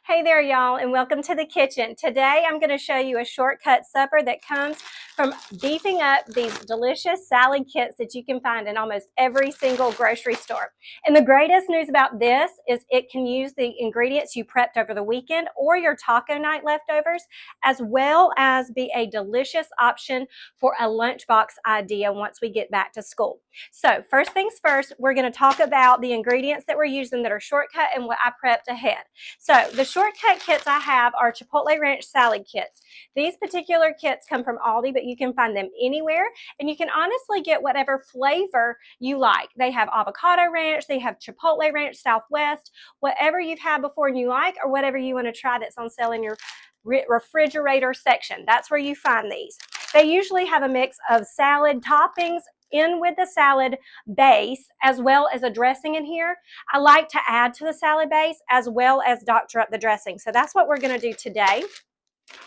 Hey there, y'all, and welcome to the kitchen. Today, I'm going to show you a shortcut supper that comes from beefing up these delicious salad kits that you can find in almost every single grocery store. And the greatest news about this is it can use the ingredients you prepped over the weekend or your taco night leftovers, as well as be a delicious option for a lunchbox idea once we get back to school. So first things first, we're going to talk about the ingredients that we're using that are shortcut and what I prepped ahead. So the shortcut kits I have are Chipotle Ranch salad kits. These particular kits come from Aldi, but you can find them anywhere, and you can honestly get whatever flavor you like. They have avocado ranch, they have Chipotle Ranch Southwest, whatever you've had before and you like, or whatever you want to try that's on sale in your refrigerator section. That's where you find these. They usually have a mix of salad toppings in with the salad base, as well as a dressing in here. I like to add to the salad base as well as doctor up the dressing. So that's what we're going to do today.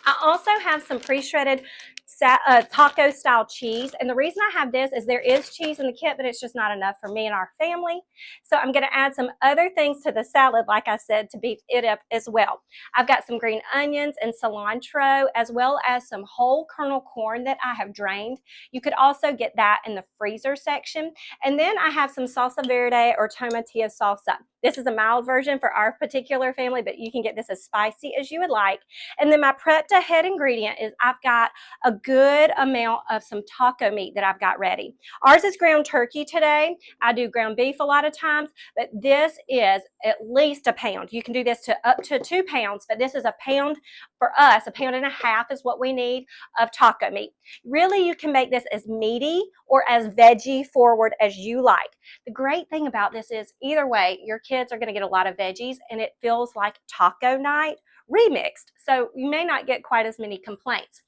I also have some pre-shredded taco style cheese, and the reason I have this is there is cheese in the kit, but it's just not enough for me and our family. So I'm going to add some other things to the salad, like I said, to beef it up as well. I've got some green onions and cilantro, as well as some whole kernel corn that I have drained. You could also get that in the freezer section. And then I have some salsa verde or tomatillo salsa. This is a mild version for our particular family, but you can get this as spicy as you would like. And then my prepped ahead ingredient is I've got a good amount of some taco meat that I've got ready. Ours is ground turkey today. I do ground beef a lot of times, but this is at least a pound. You can do this to up to 2 pounds, but this is a pound for us. A pound and a half is what we need of taco meat. Really, you can make this as meaty or as veggie forward as you like. The great thing about this is either way, your kids are going to get a lot of veggies, and it feels like taco night remixed. So you may not get quite as many complaints.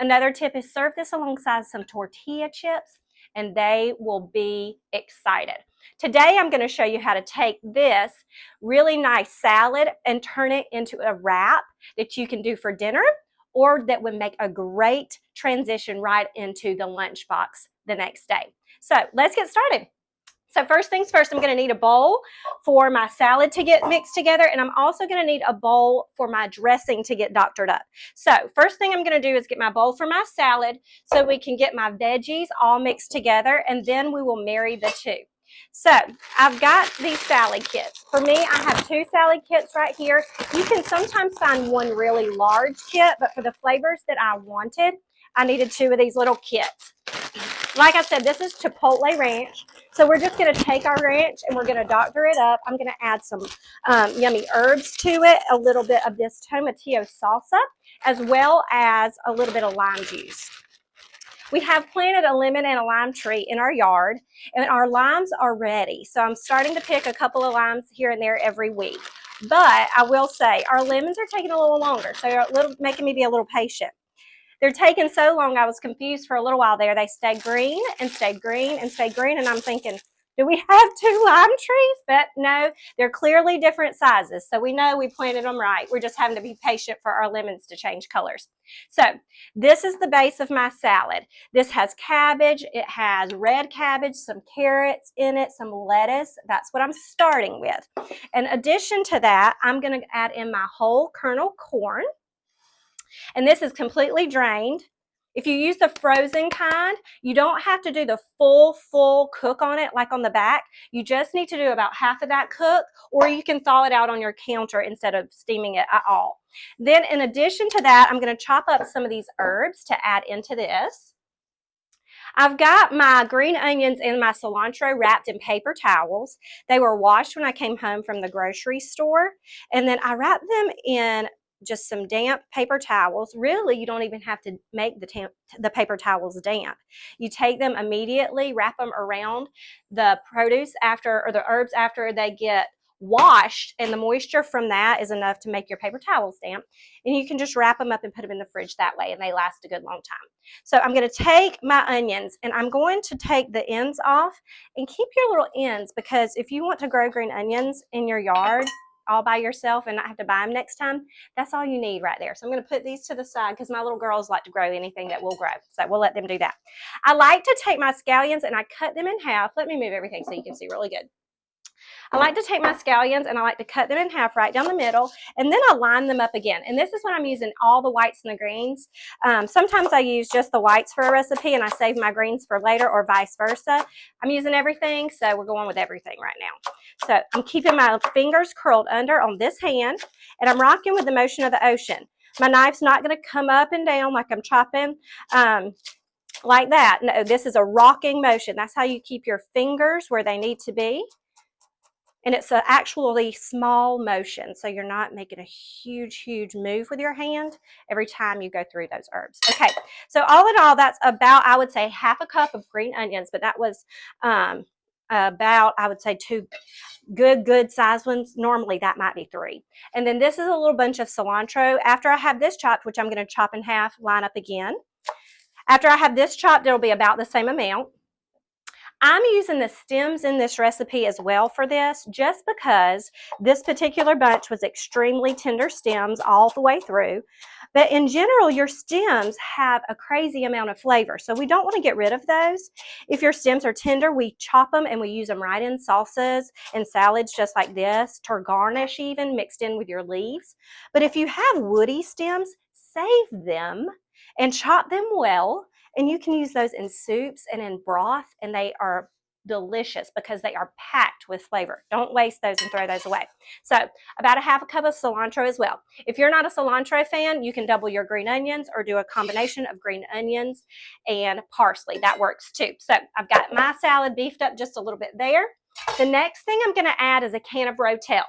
Another tip is serve this alongside some tortilla chips, and they will be excited. Today, I'm going to show you how to take this really nice salad and turn it into a wrap that you can do for dinner, or that would make a great transition right into the lunchbox the next day. So let's get started. So first things first, I'm going to need a bowl for my salad to get mixed together, and I'm also going to need a bowl for my dressing to get doctored up. So first thing I'm going to do is get my bowl for my salad so we can get my veggies all mixed together, and then we will marry the two. So I've got these salad kits. For me, I have 2 salad kits right here. You can sometimes find one really large kit, but for the flavors that I wanted, I needed 2 of these little kits. Like I said, this is Chipotle Ranch. So we're just going to take our ranch and we're going to doctor it up. I'm going to add some yummy herbs to it, a little bit of this tomatillo salsa, as well as a little bit of lime juice. We have planted a lemon and a lime tree in our yard, and our limes are ready. So I'm starting to pick a couple of limes here and there every week. But I will say our lemons are taking a little longer, so they're making me be a little patient. They're taking so long, I was confused for a little while there. They stayed green and stayed green and stayed green, and I'm thinking, do we have 2 lime trees? But no, they're clearly different sizes, so we know we planted them right. We're just having to be patient for our lemons to change colors. So this is the base of my salad. This has cabbage, it has red cabbage, some carrots in it, some lettuce. That's what I'm starting with. In addition to that, I'm going to add in my whole kernel corn. And this is completely drained. If you use the frozen kind, you don't have to do the full cook on it like on the back. You just need to do about half of that cook, or you can thaw it out on your counter instead of steaming it at all. Then in addition to that, I'm going to chop up some of these herbs to add into this. I've got my green onions and my cilantro wrapped in paper towels. They were washed when I came home from the grocery store, and then I wrapped them in just some damp paper towels. Really, you don't even have to make the paper towels damp. You take them immediately, wrap them around the produce or the herbs after they get washed, and the moisture from that is enough to make your paper towels damp. And you can just wrap them up and put them in the fridge that way, and they last a good long time. So I'm going to take my onions, and I'm going to take the ends off and keep your little ends, because if you want to grow green onions in your yard all by yourself and not have to buy them next time, that's all you need right there. So I'm going to put these to the side because my little girls like to grow anything that will grow. So we'll let them do that. I like to take my scallions and I cut them in half. Let me move everything so you can see really good. I like to take my scallions and I like to cut them in half right down the middle, and then I line them up again. And this is when I'm using all the whites and the greens. Sometimes I use just the whites for a recipe and I save my greens for later, or vice versa. I'm using everything, so we're going with everything right now. So I'm keeping my fingers curled under on this hand, and I'm rocking with the motion of the ocean. My knife's not going to come up and down like I'm chopping like that. No, this is a rocking motion. That's how you keep your fingers where they need to be. And it's an actually small motion, so you're not making a huge move with your hand every time you go through those herbs. Okay, so all in all, that's about, I would say, half a cup of green onions, but that was about, I would say, 2 good sized ones. Normally that might be 3. And then this is a little bunch of cilantro. After I have this chopped, which I'm going to chop in half, line up again. After I have this chopped, it'll be about the same amount. I'm using the stems in this recipe as well for this, just because this particular bunch was extremely tender stems all the way through. But in general, your stems have a crazy amount of flavor, so we don't want to get rid of those. If your stems are tender, we chop them and we use them right in salsas and salads just like this, to garnish even, mixed in with your leaves. But if you have woody stems, save them and chop them well. And you can use those in soups and in broth, and they are delicious because they are packed with flavor. Don't waste those and throw those away. So about a half a cup of cilantro as well. If you're not a cilantro fan, you can double your green onions or do a combination of green onions and parsley. That works too. So I've got my salad beefed up just a little bit there. The next thing I'm going to add is a can of Rotel.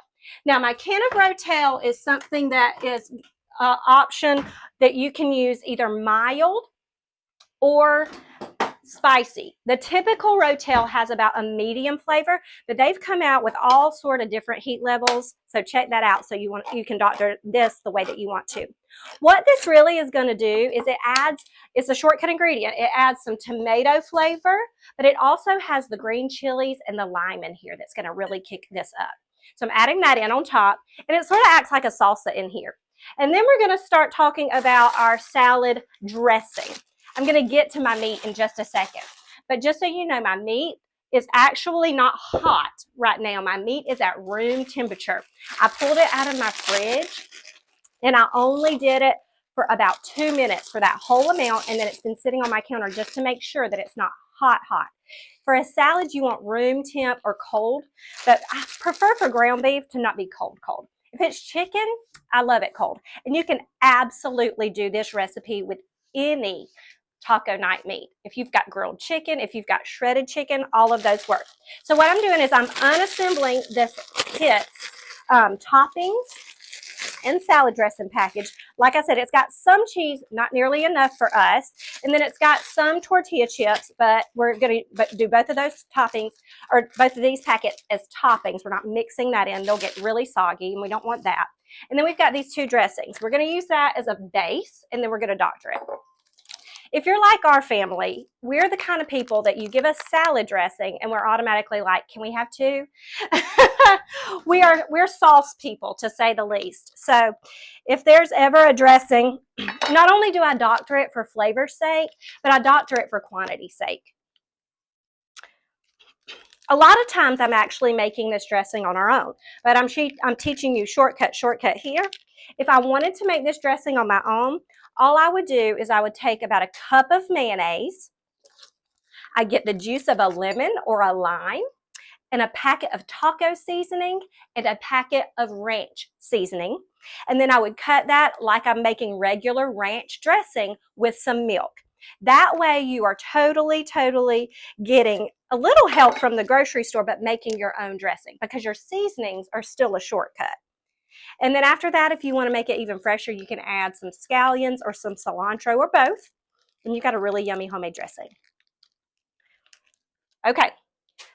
Now, my can of Rotel is something that is an option that you can use either mild or spicy. The typical Rotel has about a medium flavor, but they've come out with all sort of different heat levels. So check that out. So you can doctor this the way that you want to. What this really is going to do is it's a shortcut ingredient. It adds some tomato flavor, but it also has the green chilies and the lime in here that's going to really kick this up. So I'm adding that in on top, and it sort of acts like a salsa in here. And then we're going to start talking about our salad dressing. I'm going to get to my meat in just a second. But just so you know, my meat is actually not hot right now. My meat is at room temperature. I pulled it out of my fridge, and I only did it for about 2 minutes for that whole amount, and then it's been sitting on my counter just to make sure that it's not hot. For a salad, you want room temp or cold, but I prefer for ground beef to not be cold. If it's chicken, I love it cold. And you can absolutely do this recipe with any taco night meat. If you've got grilled chicken, if you've got shredded chicken, all of those work. So what I'm doing is I'm unassembling this kit's toppings and salad dressing package. Like I said, it's got some cheese, not nearly enough for us, and then it's got some tortilla chips, but we're going to do both of those toppings, or both of these packets as toppings. We're not mixing that in. They'll get really soggy, and we don't want that. And then we've got these 2 dressings. We're going to use that as a base, and then we're going to doctor it. If you're like our family, we're the kind of people that you give us salad dressing and we're automatically like, can we have 2? We're sauce people, to say the least. So if there's ever a dressing, not only do I doctor it for flavor's sake, but I doctor it for quantity's sake. A lot of times I'm actually making this dressing on our own, but I'm teaching you shortcut here. If I wanted to make this dressing on my own, all I would do is I would take about a cup of mayonnaise. I get the juice of a lemon or a lime, and a packet of taco seasoning and a packet of ranch seasoning. And then I would cut that like I'm making regular ranch dressing with some milk. That way you are totally getting a little help from the grocery store, but making your own dressing, because your seasonings are still a shortcut. And then after that, if you want to make it even fresher, you can add some scallions or some cilantro or both, and you've got a really yummy homemade dressing. Okay,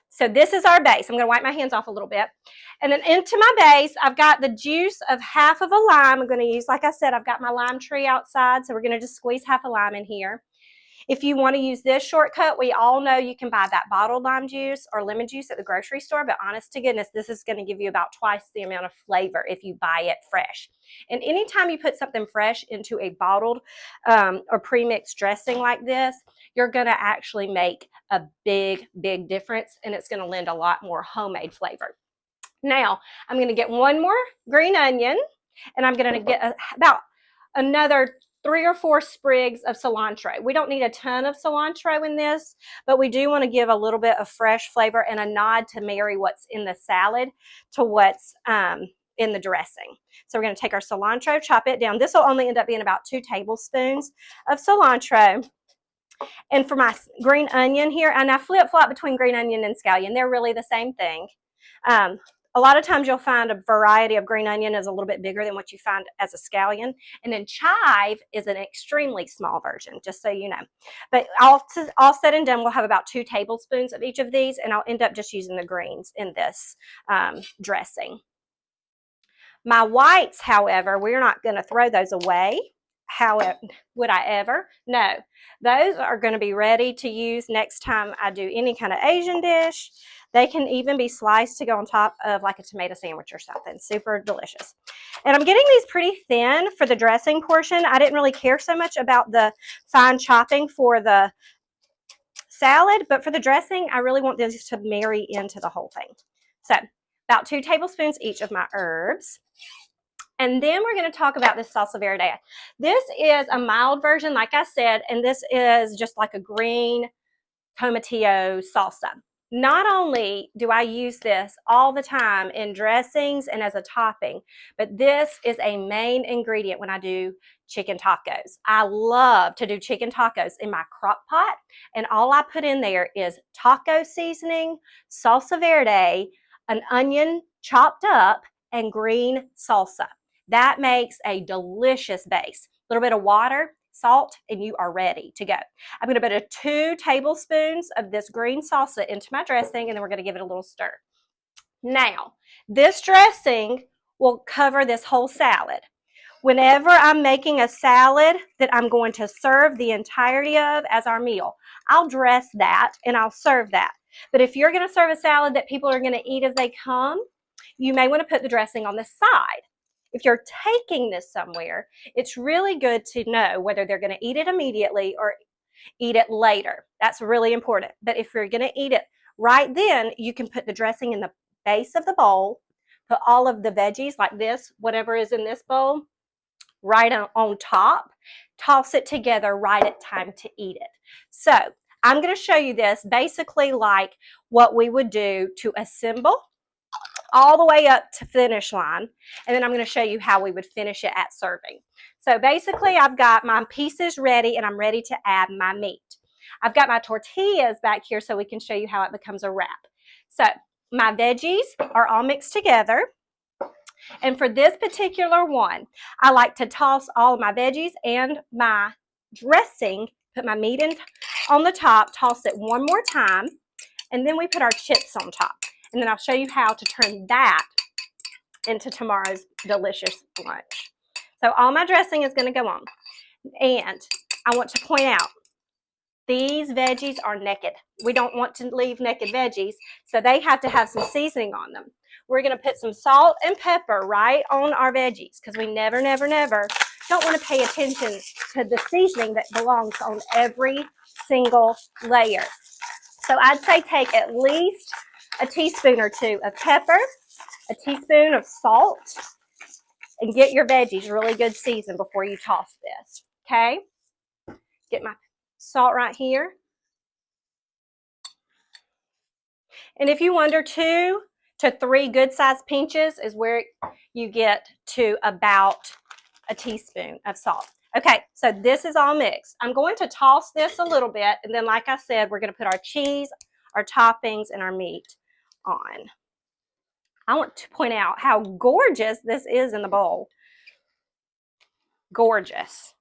so this is our base. I'm going to wipe my hands off a little bit. And then into my base, I've got the juice of half of a lime. I'm going to use, like I said, I've got my lime tree outside, so we're going to just squeeze half a lime in here. If you want to use this shortcut, we all know you can buy that bottled lime juice or lemon juice at the grocery store, but honest to goodness, this is going to give you about twice the amount of flavor if you buy it fresh. And anytime you put something fresh into a bottled or pre-mixed dressing like this, you're going to actually make a big difference, and it's going to lend a lot more homemade flavor. Now, I'm going to get one more green onion, and I'm going to get about another 3 or 4 sprigs of cilantro. We don't need a ton of cilantro in this, but we do want to give a little bit of fresh flavor and a nod to marry what's in the salad to what's in the dressing. So we're going to take our cilantro, chop it down. This will only end up being about 2 tablespoons of cilantro. And for my green onion here, and I flip-flop between green onion and scallion. They're really the same thing. A lot of times you'll find a variety of green onion is a little bit bigger than what you find as a scallion. And then chive is an extremely small version, just so you know. But all said and done, we'll have about 2 tablespoons of each of these, and I'll end up just using the greens in this dressing. My whites, however, we're not going to throw those away. How would I ever? No, those are going to be ready to use next time I do any kind of Asian dish. They can even be sliced to go on top of like a tomato sandwich or something. Super delicious. And I'm getting these pretty thin for the dressing portion. I didn't really care so much about the fine chopping for the salad, but for the dressing, I really want this to marry into the whole thing. So about 2 tablespoons each of my herbs. And then we're going to talk about this salsa verde. This is a mild version, like I said, and this is just like a green tomatillo salsa. Not only do I use this all the time in dressings and as a topping, but this is a main ingredient when I do chicken tacos. I love to do chicken tacos in my crock pot, and all I put in there is taco seasoning, salsa verde, an onion chopped up, and green salsa. That makes a delicious base. A little bit of water, salt, and you are ready to go. I'm going to put 2 tablespoons of this green salsa into my dressing, and then we're going to give it a little stir. Now, this dressing will cover this whole salad. Whenever I'm making a salad that I'm going to serve the entirety of as our meal, I'll dress that and I'll serve that. But if you're going to serve a salad that people are going to eat as they come, you may want to put the dressing on the side. If you're taking this somewhere, it's really good to know whether they're going to eat it immediately or eat it later. That's really important. But if you're going to eat it right then, you can put the dressing in the base of the bowl, put all of the veggies like this, whatever is in this bowl, right on top, toss it together right at time to eat it. So I'm going to show you this basically like what we would do to assemble all the way up to finish line, and then I'm going to show you how we would finish it at serving. So basically I've got my pieces ready and I'm ready to add my meat. I've got my tortillas back here so we can show you how it becomes a wrap. So my veggies are all mixed together, and for this particular one I like to toss all of my veggies and my dressing, put my meat in on the top, toss it one more time, and then we put our chips on top. And then I'll show you how to turn that into tomorrow's delicious lunch. So all my dressing is going to go on. And I want to point out, these veggies are naked. We don't want to leave naked veggies, so they have to have some seasoning on them. We're going to put some salt and pepper right on our veggies because we never don't want to pay attention to the seasoning that belongs on every single layer. So I'd say take at least a teaspoon or 2 of pepper, a teaspoon of salt, and get your veggies really good seasoned before you toss this, okay? Get my salt right here. And if you wonder, 2 to 3 good-sized pinches is where you get to about a teaspoon of salt. Okay, so this is all mixed. I'm going to toss this a little bit, and then like I said, we're going to put our cheese, our toppings, and our meat on. I want to point out how gorgeous this is in the bowl. Gorgeous.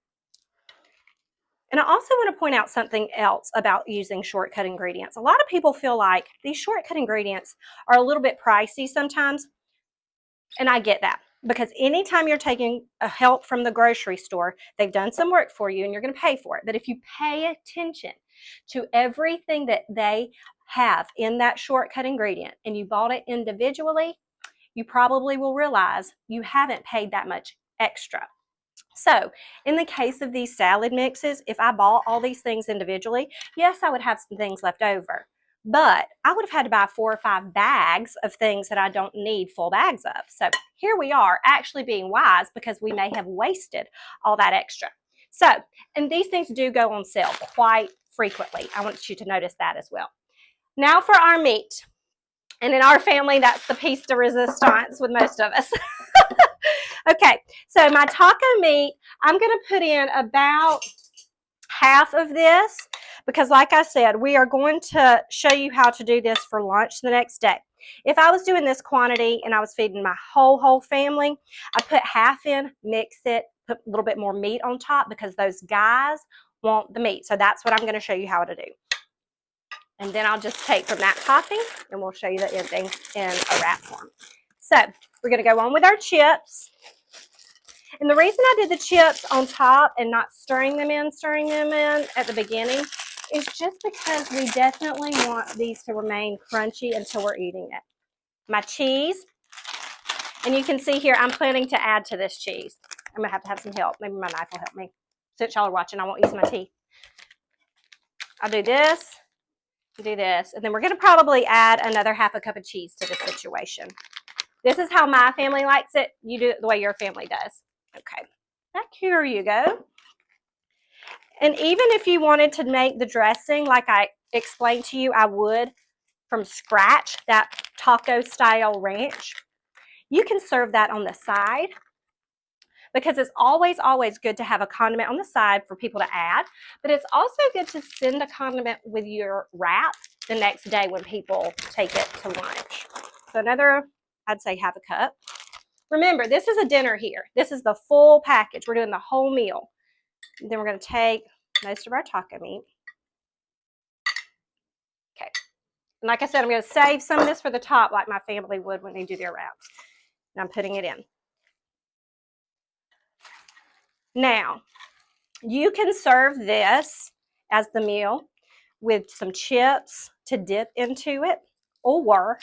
And I also want to point out something else about using shortcut ingredients. A lot of people feel like these shortcut ingredients are a little bit pricey sometimes, and I get that. Because anytime you're taking a help from the grocery store, they've done some work for you and you're going to pay for it. But if you pay attention to everything that they have in that shortcut ingredient and you bought it individually, you probably will realize you haven't paid that much extra. So in the case of these salad mixes, if I bought all these things individually, yes, I would have some things left over. but I would have had to buy 4 or 5 bags of things that I don't need full bags of. So here we are actually being wise because we may have wasted all that extra. So, and these things do go on sale quite frequently. I want you to notice that as well. Now for our meat. And in our family, that's the piece de resistance with most of us. Okay, so my taco meat, I'm going to put in about half of this because like I said, we are going to show you how to do this for lunch the next day. If I was doing this quantity and I was feeding my whole family, I put half in, mix it, put a little bit more meat on top because those guys want the meat. So that's what I'm going to show you how to do. And then I'll just take from that topping and we'll show you the ending in a wrap form. So we're going to go on with our chips. And the reason I did the chips on top and not stirring them in at the beginning is just because we definitely want these to remain crunchy until we're eating it. My cheese, and you can see here I'm planning to add to this cheese. I'm going to have some help. Maybe my knife will help me. Since y'all are watching, I won't use my teeth. I'll do this. Do this, and then we're going to probably add another half a cup of cheese to this situation. This is how my family likes it. You do it the way your family does. Okay, back here you go. And even if you wanted to make the dressing like I explained to you, I would from scratch, that taco style ranch, you can serve that on the side because it's always good to have a condiment on the side for people to add, but it's also good to send a condiment with your wrap the next day when people take it to lunch. So another, I'd say half a cup. Remember, this is a dinner here. This is the full package. We're doing the whole meal. And then we're going to take most of our taco meat. Okay. And like I said, I'm going to save some of this for the top like my family would when they do their wraps. And I'm putting it in. Now, you can serve this as the meal with some chips to dip into it, or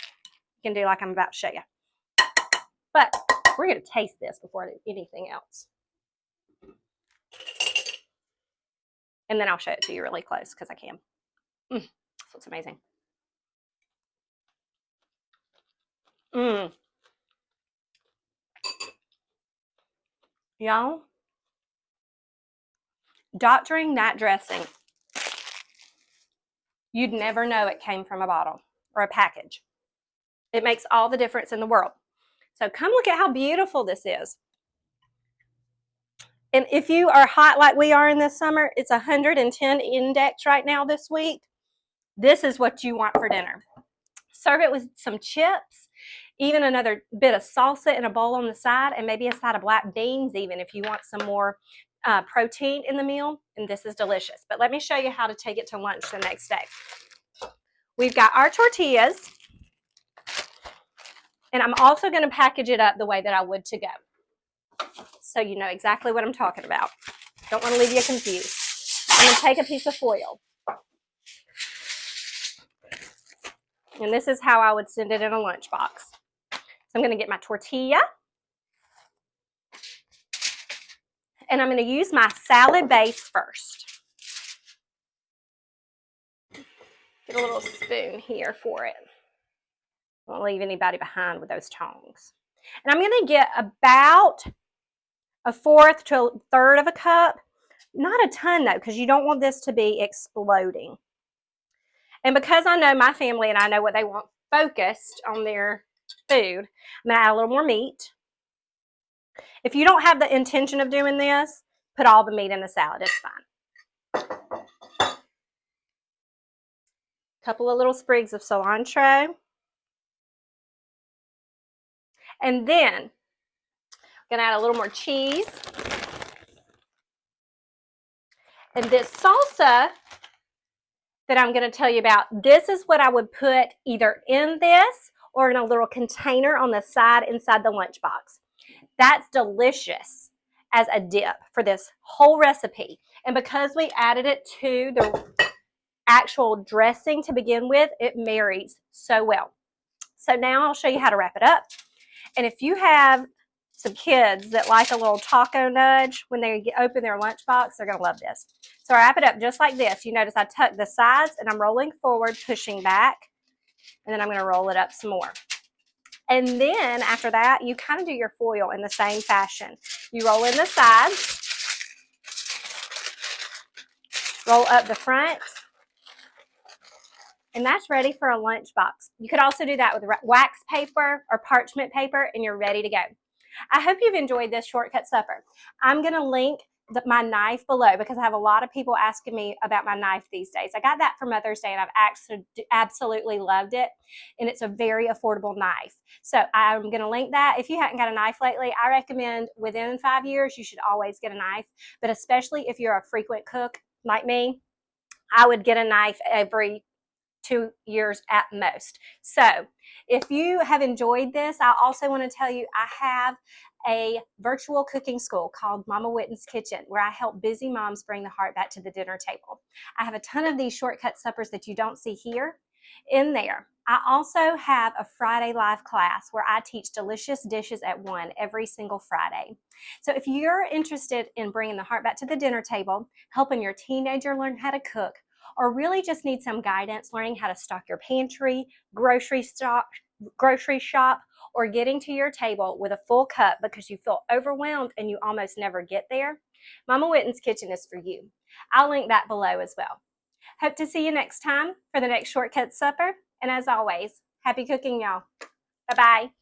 you can do like I'm about to show you. But we're going to taste this before anything else. And then I'll show it to you really close because I can. So it's amazing. Y'all, doctoring that dressing, you'd never know it came from a bottle or a package. It makes all the difference in the world. So come look at how beautiful this is. And if you are hot like we are in this summer, it's 110 index right now this week. This is what you want for dinner. Serve it with some chips, even another bit of salsa in a bowl on the side, and maybe a side of black beans even if you want some more protein in the meal. And this is delicious. But let me show you how to take it to lunch the next day. We've got our tortillas, and I'm also going to package it up the way that I would to go, so you know exactly what I'm talking about. Don't want to leave you confused. I'm going to take a piece of foil. And this is how I would send it in a lunchbox. So I'm going to get my tortilla. And I'm going to use my salad base first. Get a little spoon here for it. Won't leave anybody behind with those tongs. And I'm going to get about a fourth to a third of a cup. Not a ton though, because you don't want this to be exploding. And because I know my family and I know what they want focused on their food, I'm going to add a little more meat. If you don't have the intention of doing this, put all the meat in the salad. It's fine. A couple of little sprigs of cilantro. And then I'm going to add a little more cheese. And this salsa that I'm going to tell you about, this is what I would put either in this or in a little container on the side inside the lunchbox. That's delicious as a dip for this whole recipe. And because we added it to the actual dressing to begin with, it marries so well. So now I'll show you how to wrap it up. And if you have some kids that like a little taco nudge when they open their lunchbox. They're going to love this. So I wrap it up just like this. You notice I tuck the sides and I'm rolling forward, pushing back, and then I'm going to roll it up some more. And then after that, you kind of do your foil in the same fashion. You roll in the sides, roll up the front, and that's ready for a lunchbox. You could also do that with wax paper or parchment paper, and you're ready to go. I hope you've enjoyed this shortcut supper. I'm going to link my knife below because I have a lot of people asking me about my knife these days. I got that for Mother's Day and I've absolutely loved it, and it's a very affordable knife. So I'm going to link that. If you haven't got a knife lately, I recommend within 5 years you should always get a knife, but especially if you're a frequent cook like me, I would get a knife every 2 years at most. So if you have enjoyed this, I also want to tell you I have a virtual cooking school called Mama Whitten's Kitchen, where I help busy moms bring the heart back to the dinner table. I have a ton of these shortcut suppers that you don't see here in there. I also have a Friday live class where I teach delicious dishes at 1 every single Friday. So if you're interested in bringing the heart back to the dinner table, helping your teenager learn how to cook, or really just need some guidance learning how to stock your pantry, grocery shop, or getting to your table with a full cup because you feel overwhelmed and you almost never get there, Mama Whitten's Kitchen is for you. I'll link that below as well. Hope to see you next time for the next shortcut supper. And as always, happy cooking, y'all. Bye-bye.